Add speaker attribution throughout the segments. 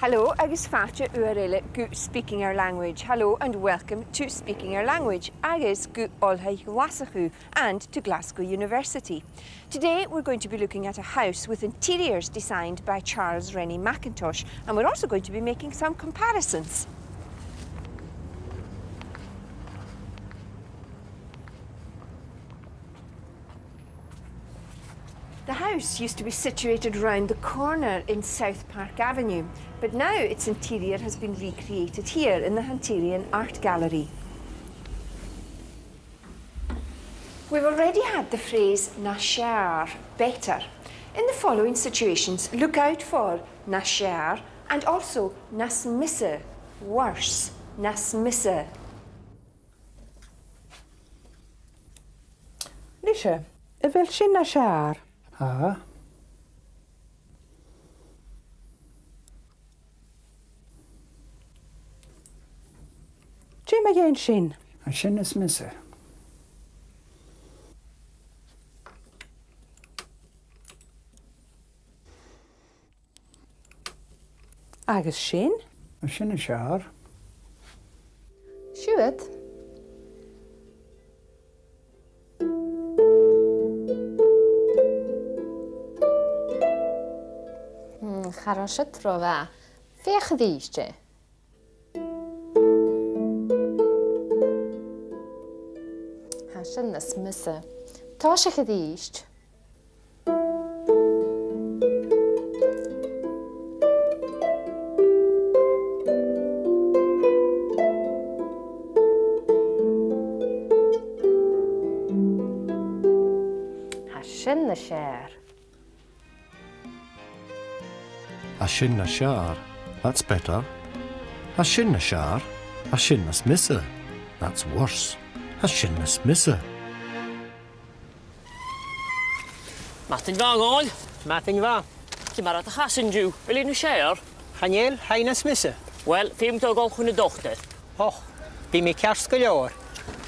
Speaker 1: Hello, agus fáte uarile gu speaking our language. Hello and welcome to Speaking Our Language, agus gu olhaich wasachu and to Glasgow University. Today we're going to be looking at a house with interiors designed by Charles Rennie Mackintosh, and we're also going to be making some comparisons. The house used to be situated round the corner in South Park Avenue, but now its interior has been recreated here in the Hunterian Art Gallery. We've already had the phrase na séar, better. In the following situations, look out for na séar and also nas misse, worse, nas misse.
Speaker 2: Lisha, bhfuil sin na séar?
Speaker 3: Ah.
Speaker 2: Jim again sin.
Speaker 3: A sin is misse.
Speaker 2: Agus sin?
Speaker 3: A sin is sear.
Speaker 2: Siúd.
Speaker 4: Хорошо трова. Фехдище. Хашен нас мisse. Tasche gediest. Hashen na share.
Speaker 5: A sin na séar, that's better. A sin na séar, a sin nas misse, that's worse. A sin nas misse.
Speaker 6: Martin va gol.
Speaker 7: Martin va.
Speaker 6: Ki mar at hasen ju. Vil nu séar?
Speaker 7: Chanel, heinas misse.
Speaker 6: Wel, fim to gol khune dochter.
Speaker 7: Och, bí mi kjærst skal gjøre.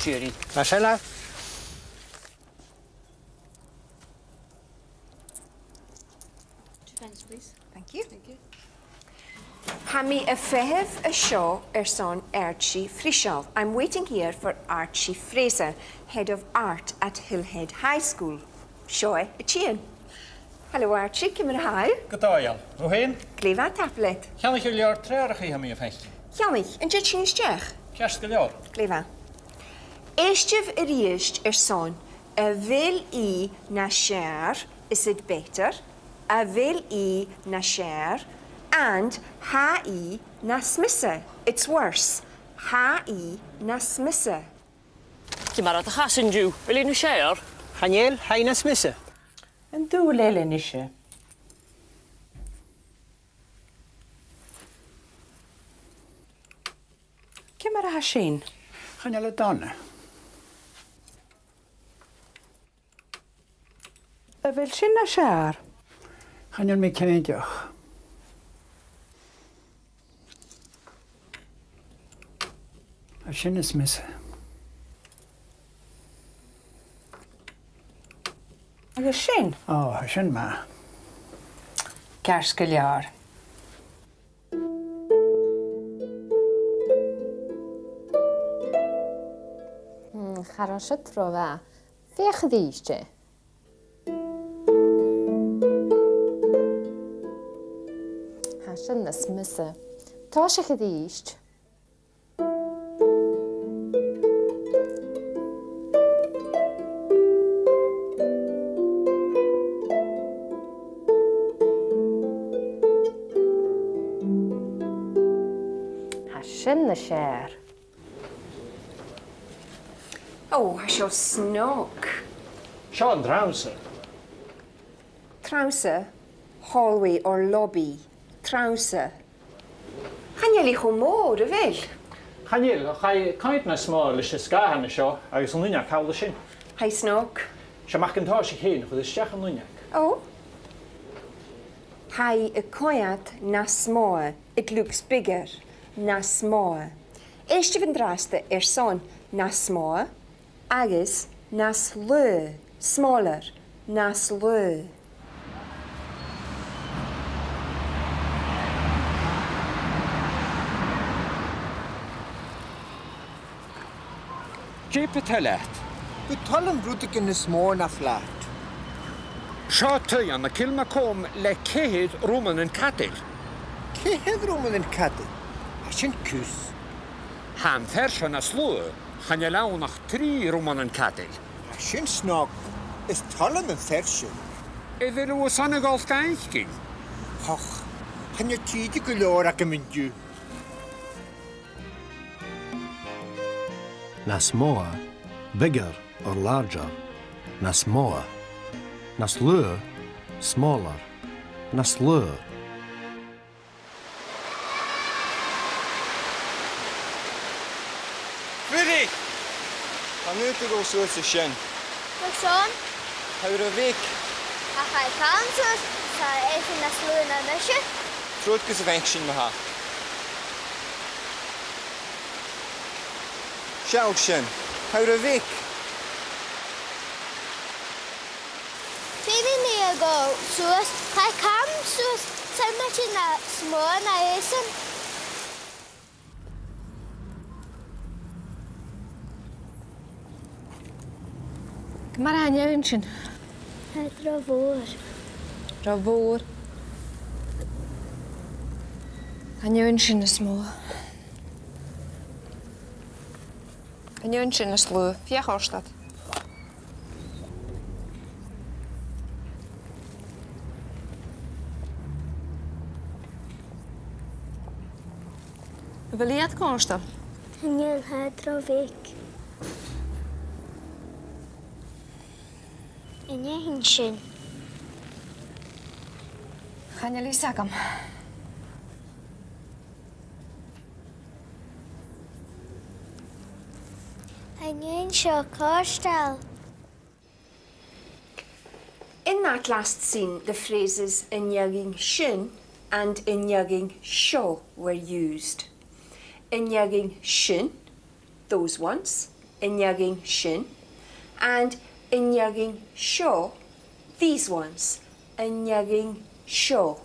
Speaker 6: Jerry.
Speaker 7: Varsågod.
Speaker 1: Thank you. Hami a fehev a show son Archie Frischall. I'm waiting here for Archie Fraser, Head of Art at Hillhead High School. Shoy a chien. Hello Archie, come in hi.
Speaker 8: Goedendag, hoe heen?
Speaker 1: Gleva tablet.
Speaker 8: Kan ik jullie jaar treurig hier mee vechten?
Speaker 1: Jannig, en jet chien stjech.
Speaker 8: Kerst jaar.
Speaker 1: Gleva. Eerstjev riest son a vil I na share, is it better? A vil I na share. And ha-i na smisse. It's worse. Ha-i na smisse.
Speaker 6: Ki mar at hasen ju. Vil nu séar?
Speaker 7: Chanel, heinas misse.
Speaker 2: En du lele nisje. Cymar a sin?
Speaker 3: Chanel a donna.
Speaker 2: Bhfuil sin na séar?
Speaker 3: Chanel mi céideach. A sin is misse.
Speaker 2: Agus sin?
Speaker 3: Oh, a sin ma.
Speaker 2: Cears go leor.
Speaker 4: Хорошо трова. Фехдище. Hashen nas misse. Tasche gediest. Hashen na share.
Speaker 1: Oh, I shall snook.
Speaker 8: Sean Trouser.
Speaker 1: Trouser, hallway or lobby. Trouser. Gaan jullie humor, wel?
Speaker 8: Chanel, ga je kite na small is skahan na show. Agus an nuneach call sin.
Speaker 1: Hi, snook.
Speaker 8: Se Mackintosh heen, chud is steach an nuneach.
Speaker 1: Oh. Hi, a coyat na small. It looks bigger. Na small. Eerst van draste son na small. Agus na slö. Smaller. Na slö.
Speaker 9: Jeep telet.
Speaker 10: Betallen broedek in de smoor na flat.
Speaker 9: Shotty aan de kilmakom le kehed roman en katel.
Speaker 10: Kehed roman en katten. Als je een kus.
Speaker 9: Han versen a sloe. Han je lau nach 3 roman en katel.
Speaker 10: Als je een snog. Is tallen een versje.
Speaker 9: Wil u sanne golf gaintje?
Speaker 10: Och, gaan je tiede geloor ik hem in je.
Speaker 5: Nas more, bigger or larger. Nas more. Nas lure, smaller. Nas lure.
Speaker 10: Fyddig! Han nu til å gå så til kjenn.
Speaker 11: Hva sånn?
Speaker 10: Høyre vik.
Speaker 11: Ach, jeg kan så jeg finner slåen av mye.
Speaker 10: Tråd ikke så venkjen med her. Sjau kjenn. Høyre vik.
Speaker 11: Fyddig nye gå så jeg kan så selv om jeg ikke små av esen.
Speaker 4: Mar hain sin.
Speaker 11: Jeg tror vår.
Speaker 4: Ra bhór. Hain sin na smó. Hain sin na slú. Fiach orstad. Bhfuil iad constal?
Speaker 11: Hynny'n hedro fic. Yna hyn sy'n.
Speaker 4: Hain lí sagam.
Speaker 11: Hynny'n sio corstal.
Speaker 1: In that last scene, the phrases injaging shin and injaging sho were used. Injaging shin, those ones, injaging shin, and injaging sho, these ones, injaging sho.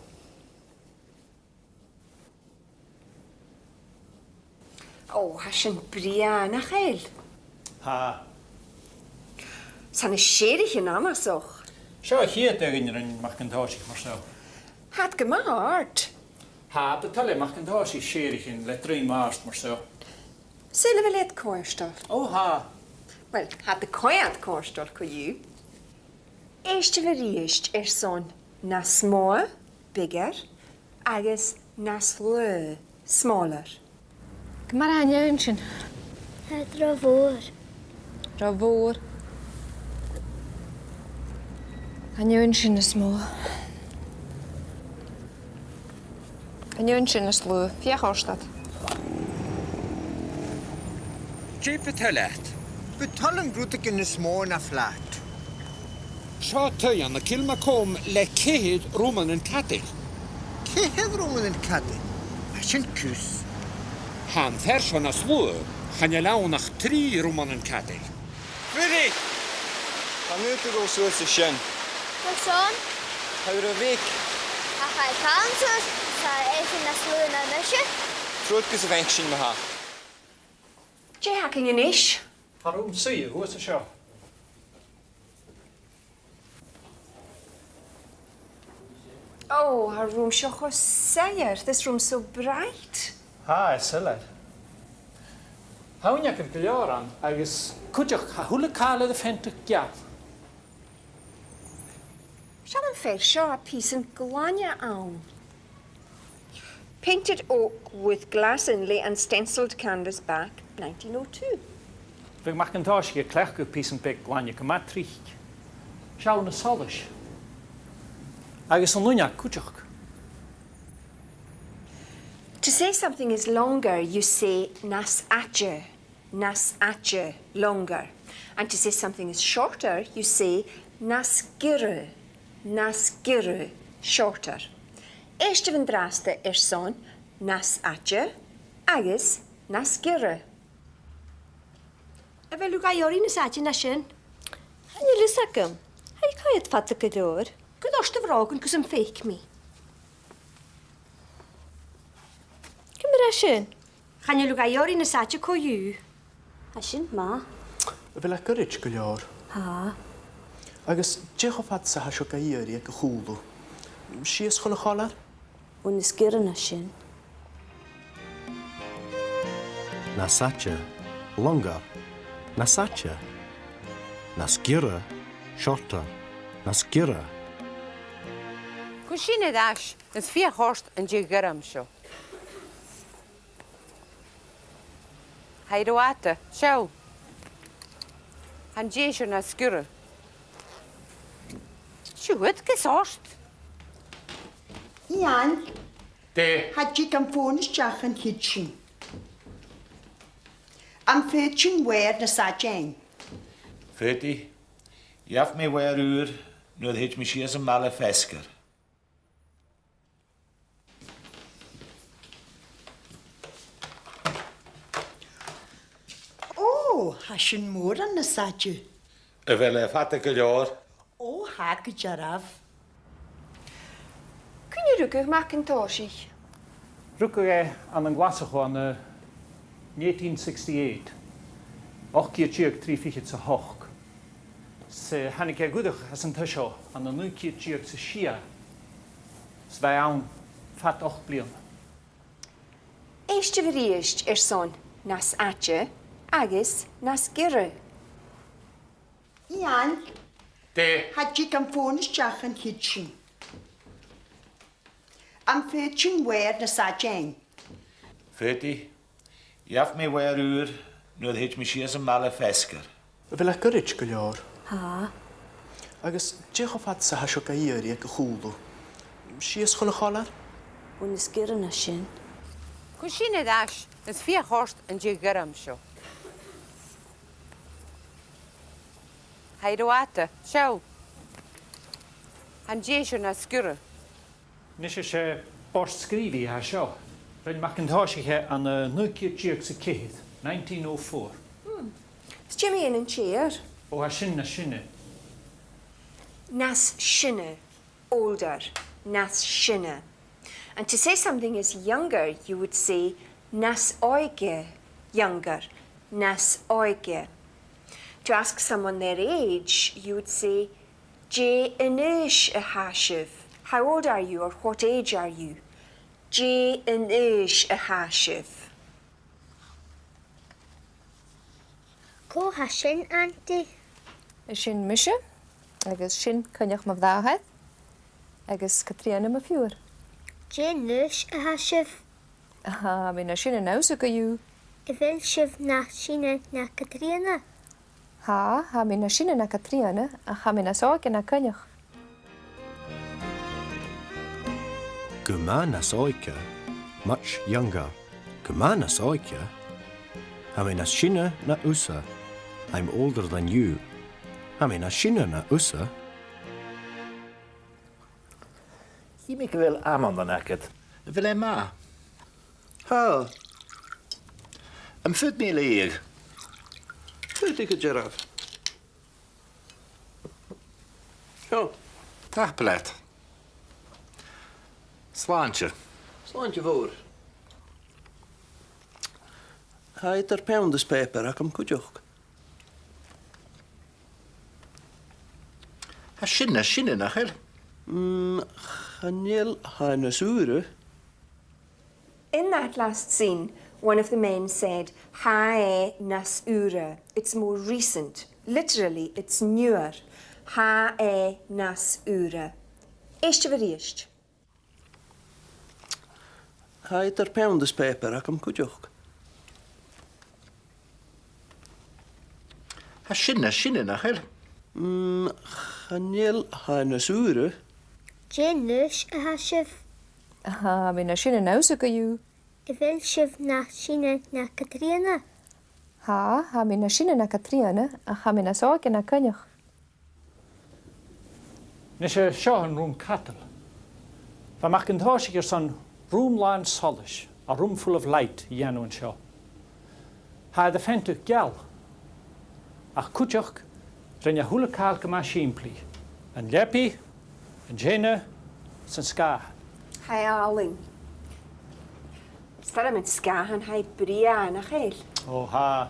Speaker 1: Oh, hashin brian a chael.
Speaker 8: Ha.
Speaker 1: San y sierig yn amasoch.
Speaker 8: Seo hiad ar in Macintosh mar so.
Speaker 1: Had gemaard.
Speaker 8: Ha, betal Macintosh sérig in le 3 maart mar so.
Speaker 1: Sille wel het koerstal.
Speaker 8: Oh ha.
Speaker 1: Wel, had de koead koerstal ko you. Eerste verriest son na små, bigger, agus na slö, smaller.
Speaker 4: Mar hain sin.
Speaker 11: Hedro vår.
Speaker 4: Ra bhór. Hain sin na smó. Hain sin na slú. Fiach orstad.
Speaker 9: Jeep telet.
Speaker 10: Betallen broedek in de smoor na flat.
Speaker 9: Shotty aan de kilmakom le kehed roman en katel.
Speaker 10: Kehed roman en katten. Als je een kus.
Speaker 9: Han versen a sloe. Han je lau nach 3 roman en katel.
Speaker 10: Fyddig! Han nu til å gå så til kjenn.
Speaker 11: Hva sånn?
Speaker 10: Høyre vik.
Speaker 11: Ach, jeg kan så jeg finner slåen av mye.
Speaker 10: Tråd ikke så venkjen med her.
Speaker 1: Je hacking in ish.
Speaker 8: Harum see you, what's the show?
Speaker 1: Oh, our room shoch was sayer. This room's so bright.
Speaker 8: Ha, sillet. Hawn jak yn gilioran, agus cwtioch ha hwle cael y ffentych giat.
Speaker 1: Shall I fair show a piece in glania own? Painted oak with glass inlay and stenciled canvas back, 1902.
Speaker 8: Fy Macintosh ge clech go pís an big glanja gymatrich. Siaw na solish. Agus an lwnia cwtioch.
Speaker 1: To say something is longer, you say nas atje, longer. And to say something is shorter, you say nas gyrre, shorter. Eerste van draste son nas atje, agus nas gyrre.
Speaker 12: A bheith lúg airí na sáte na sin? Hanne lu sagam. Hai caiad fatta go dúr. Go dosta bhrágan cos an féic mi. Cymra sin? Hanne lúg airí na sáte co yú. A sin má.
Speaker 10: bhfuil a gorid go leor.
Speaker 12: Ha.
Speaker 10: Agus deach fad sa hasio gaíorí go chúlú. Sios chun a cholar?
Speaker 12: Wn is gyr na sin.
Speaker 5: Nasacha, longer, nasacha. Nasgira, shorter, nasgira.
Speaker 2: Cwsin y dash, ys fi a chorst yn di gyram sio. Haid o ata, siaw. Han jesio na sgyrra. Siwyd, gys orst.
Speaker 13: Ian,
Speaker 9: De.
Speaker 13: had je kan fonis jach yn hitchin. Am fetchin wer na sa jeng.
Speaker 14: Feti, jaf me wer uur, nu het me sies een malle fesker.
Speaker 13: Oh, has je moer aan na sa je.
Speaker 14: Wel fatte gejoor.
Speaker 13: Oh, haak het jaraf.
Speaker 1: Kun je rukken Macintosh?
Speaker 8: Rukke aan een glasig van 1968. Och keer tjurk 3 sa hoch. Se hannig er goedig as een tusho aan een nu keer tjurk sa shia. Zwei aan fat och blian.
Speaker 1: Eiste verriest son nas atje, agus nas girre.
Speaker 13: Ian,
Speaker 9: De.
Speaker 13: had je kan fonis jach yn hitchin. Am fetchin wer na sa jeng.
Speaker 14: Feti, jaf me wer uur, nu het me sies een malle fesker.
Speaker 10: Bhfuil a gorid go leor.
Speaker 12: Ha.
Speaker 10: Agus deach fad sa hasio gaíorí go chúlú. Sios chun a cholar?
Speaker 12: Wn is gyr na sin.
Speaker 2: Cwsin y dash, ys fi a chorst yn di gyram sio. Haid o ata, siaw. Han jesio na sgyrra.
Speaker 8: Nis is borst skrivi ha sjo. Ren Macintosh aan nu keer tjurk sa kihid, 1904.
Speaker 1: Is Jimmy in een chair?
Speaker 8: O ha sinna sinne.
Speaker 1: Nas shinne, older, nas shinne. And to say something is younger, you would say nas oige, younger, nas oige. To ask someone their age, you would say J inish a hashiv. How old are you or what age are you? J inish a hashiv.
Speaker 11: Co has sin, auntie?
Speaker 4: Is sin misise, agus sin cynnech ma bhdáthaid, agus Catriona ma fiúr.
Speaker 11: Jane nus a has sif.
Speaker 4: Ha, mi na sin yn awsa go yw.
Speaker 11: I fel sif na sina na Catriona.
Speaker 4: Ha mi na sin na Catriona, a ha mi na sóg na cynnech.
Speaker 5: Guma nasoika, much younger. Guma nasoika. Hamina shina na usa. I'm older than you. Hamina shina na usa.
Speaker 14: Hi me wel amon dan akket. Wil ma?
Speaker 10: Ha.
Speaker 14: Am fut me leeg.
Speaker 10: Fut ik het jaraf.
Speaker 14: Jo. Dag plet. Slaantje.
Speaker 10: Slaantje voor. Hij er pounders peper, ik hem kutjoch.
Speaker 14: Ha sinne nachel.
Speaker 10: Chanel haine zure.
Speaker 1: In that last scene, one of the men said, Hae nas ura. It's more recent. Literally, it's newer. Hae nas ura. Eiste verriest.
Speaker 10: Hij er pounders peper, ik hem kutjoch.
Speaker 14: Ha sinne nachel.
Speaker 10: Chanel haine zure.
Speaker 11: Jane nus a has sif.
Speaker 4: Ha mi na sin yn awsa go yw.
Speaker 11: I fel sif na sina na Catriona.
Speaker 4: Ha mi na sin na Catriona, a ha mi na sóg na cynnech.
Speaker 8: Nis seo an room cattle. Fa Macintosh son room land solish, a room full of light, yanu and seo. Ha the fentu gal. Ach kutjoch, rinja hula kalka ma shimpli. An lepi, an jene, san ska.
Speaker 1: Hae aling. Stel met ska en hae bria na geil.
Speaker 8: Oh ha.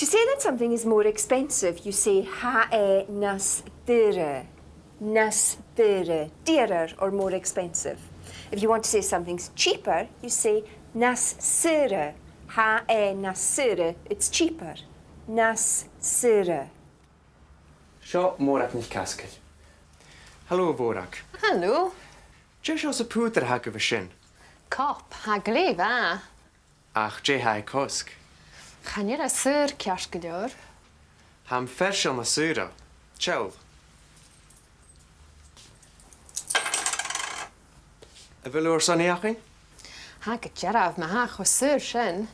Speaker 1: To say that something is more expensive, you say ha e nas dearer. Nas dearer. Dearer or more expensive. If you want to say something's cheaper, you say nas sura. Ha e nas sura. It's cheaper. Nas sura.
Speaker 10: Seo mórach ní cascail. Hallo bhórach.
Speaker 4: Hallo.
Speaker 10: Dé seo sa pútar ha go bh sin.
Speaker 4: Cop, ha gléh a.
Speaker 10: Ach dé ha cosc.
Speaker 4: Chanir a syr cears go leor.
Speaker 10: Ham fersiol na sura. Cheol. A bhfuil o'r son iaching?
Speaker 4: Ha go jaraf ma ha cho syr sin.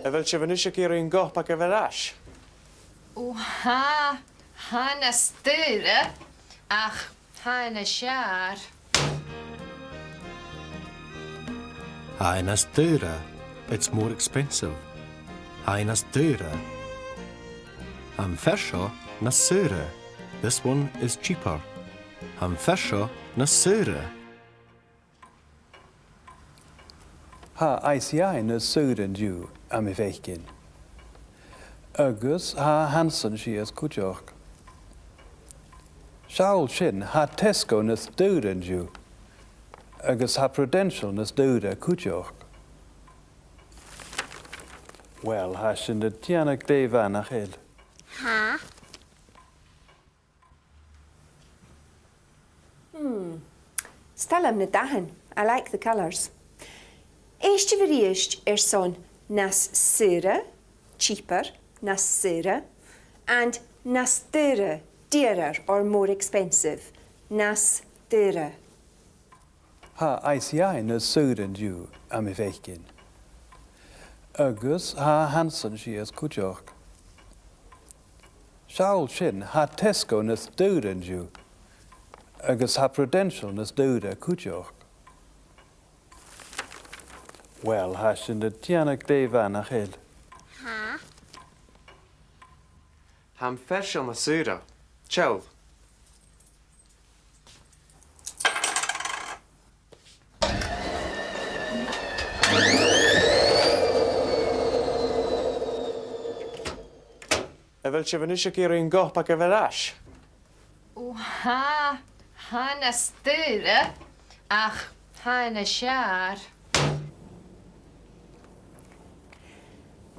Speaker 10: A bhfuil si bhanuise gur on goch ac a bhreis?
Speaker 4: O ha na styre ach ha na siar.
Speaker 5: High nas dearer, it's more expensive. High nas dearer. Am fersho na sura. This one is cheaper. Am fersho na sura.
Speaker 15: Ha ICI na surin dú am I bhéicin. Agus ha Hanson si as cúteach. Seáil sin ha Tesco na dúran dú. Agus ha Prudential na dúra cúteach. Well, ha sin na tianach déhhan nach chéil.
Speaker 11: Ha?
Speaker 1: Stelum na dahan. I like the colours. Eist variist son nas sura, cheaper, nas sura, and nas dearer, dearer or more expensive. Nas dearer.
Speaker 15: Ha ICI na surin dú am I bhéicin. Agus ha Hanson si as cúteach. Seáil sin ha Tesco na dúran dú. Agus ha Prudential na dúra cúteach. Well, ha sin na tianach déhhan nach chéil.
Speaker 11: Ha?
Speaker 10: Ham fersiol na sura. Cheol. A bhfuil si bhanuise gur on goch ac a bhreis?
Speaker 4: O ha na styre ach ha na siar.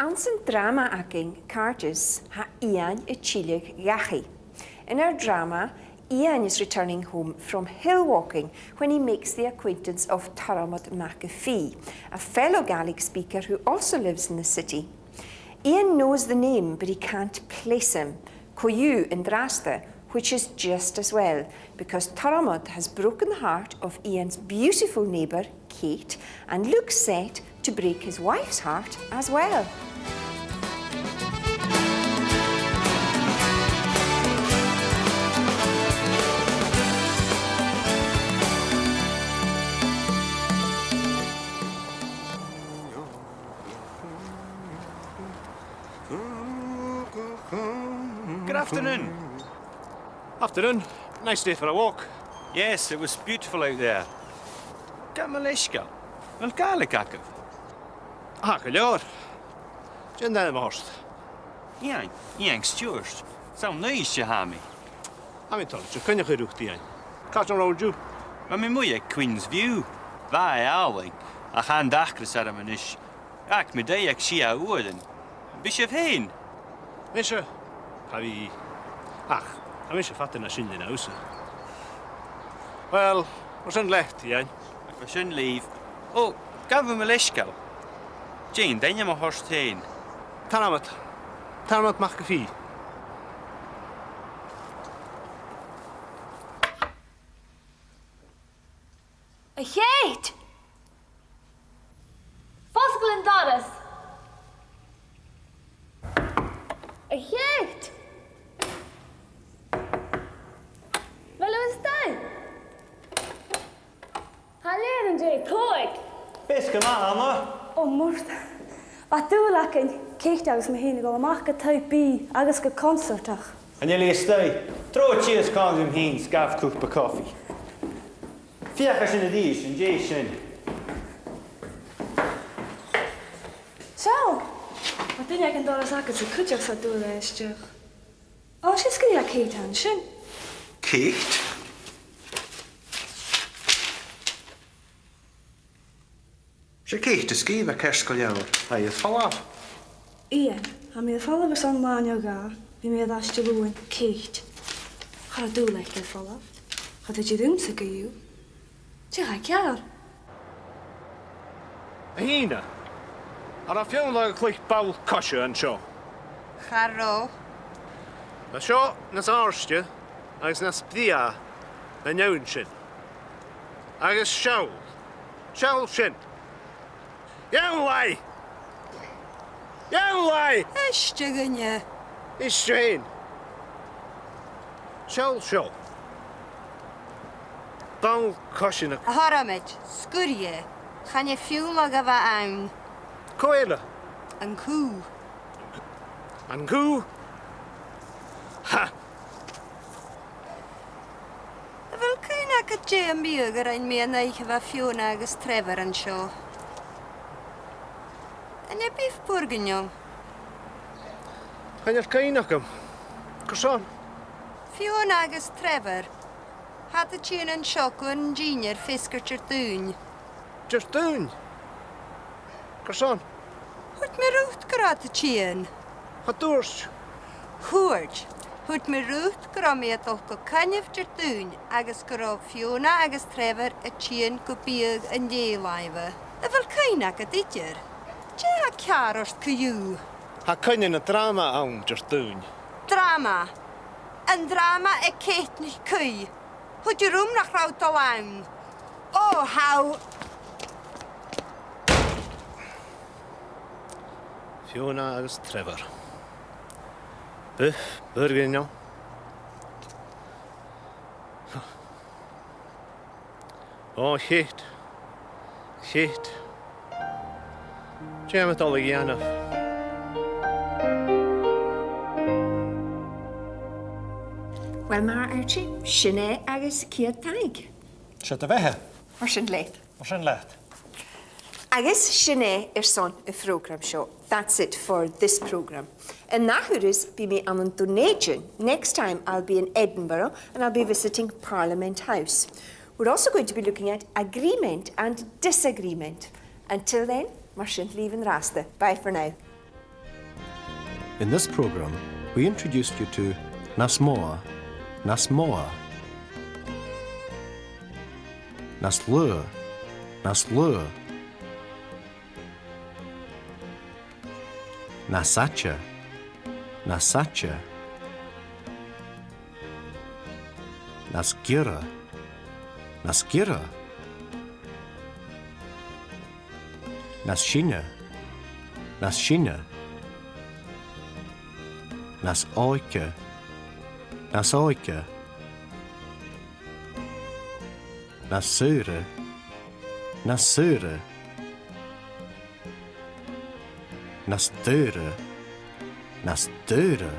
Speaker 1: Anson drama acting carges ha Ian a Chilig Gachi. In our drama, Ian is returning home from hill walking when he makes the acquaintance of Taramot McAfee, a fellow Gaelic speaker who also lives in the city. Ian knows the name, but he can't place him, Coyu in Drasta, which is just as well, because Taramot has broken the heart of Ian's beautiful neighbour, Kate, and looks set to break his wife's heart as well.
Speaker 16: Good afternoon. Afternoon. Nice day for a walk. Yes, it was beautiful out there. Gamalishka. Well, Gaelic active. Ah, galore. Jen dan most.
Speaker 9: Iang Stewart. Sound nice you have me.
Speaker 16: I'm in touch. You can't get out there. Catch around you.
Speaker 9: Maar mijn moeie Queen's View. Wij alweer. A gaan dagkers aan mijn is. Ak me day ik zie haar woorden. Bishop heen.
Speaker 16: Misje. Havi. Ach, I'm misje vatten naar zin in huis. Wel, we zijn licht, ja.
Speaker 9: We zijn lief. Oh, gaan we mijn leschkel. Jane, dan je maar horst heen.
Speaker 16: Taramot McAfee.
Speaker 11: A geit! Voskel en Doris! A geit! Wel, hoe is dat? Hallo, Jay, kijk!
Speaker 7: Bes go má
Speaker 12: Ó mórt. Ba dú lecin cécht agus ma hína go amach go taid bí agus go concertach.
Speaker 7: An je lees stoi. Tro cheers kan him heen scaf cook be coffee. Fiach as in a dish and jay shin.
Speaker 12: Seo, ma dyn ag yn doras agos y cwdiach sa dŵr eistioch. O, si sgri a Kate han, sin?
Speaker 14: Kate? Sé Kate is gíf a cerscoil iawn. A iad fallaf.
Speaker 12: Ian, ha mi a fallaf ys an ma'n o ga, fi mi a ddasio lwyn Kate. Char a dŵr eich gael fallaf. Chad a di ddim sy'n gyw. Ti chai ciar.
Speaker 16: A hína. Ar a fiawn ag chlich bawl cosio yn sio.
Speaker 2: Charro.
Speaker 16: A sio nas arstio, agos nas bdia na nyawn sin. Agos siawl. Siawl sin. Iawn lai! Iawn lai!
Speaker 2: Ysdio gynnu.
Speaker 16: Istrain. Siawl sio. Bawl cosio na...
Speaker 2: A horamid, sgwrie. Chan je fiwn ag a fa awn.
Speaker 16: Coela.
Speaker 2: Yn cw.
Speaker 16: An cw? Ha!
Speaker 2: Fel cyn ag y jem biog yr ein mi yn eich efo fiwn agos Trevor yn sio. Yn e bif bwrgynion.
Speaker 16: Kan yr cain ac am? Cwrson?
Speaker 2: Fiwn agos Trevor. Had y tîn yn sioc o'n junior ffisgr dŵn.
Speaker 16: Dŵn? Cwrson?
Speaker 2: Hwt mi rwt grad y tîn.
Speaker 16: Ha dwrs?
Speaker 2: Hwrt. Hwt mi rwt grad mi adol go canyf dŵn agos grad Fiona agos Trevor y tîn gwbiog yn deilaifa. Y fel cyn ag y didyr. Je ha ciar o'r cyw.
Speaker 16: Ha cain yn y drama awn dŵn.
Speaker 2: Drama. Yn drama y cet ni cyw. Hwt i rwm nach rawd o lawn. O, haw.
Speaker 16: Fiona agos Trevor. Biff, byrgynio. O, hit. Hit. Jem het al gianaf.
Speaker 1: Wel, mar Archie, sinne agus ciad taig.
Speaker 7: Siat a fehe?
Speaker 1: Mar sin leit.
Speaker 7: Mar sin leat.
Speaker 1: Agus sinne son y program show. That's it for this program. And nachhyrus be me on an donation. Next time I'll be in Edinburgh and I'll be visiting Parliament House. We're also going to be looking at agreement and disagreement. Until then, mar sin leaving rasta. Bye for now.
Speaker 5: In this program, we introduced you to Nasmoa, Nasmoa, Naslur, Naslur, Nasacha, Nasacha, Naskira, Naskira, Nasshina, Nasshina, Nasoika, Nasoika, Nasura, Nasura, Nastura, Nastura,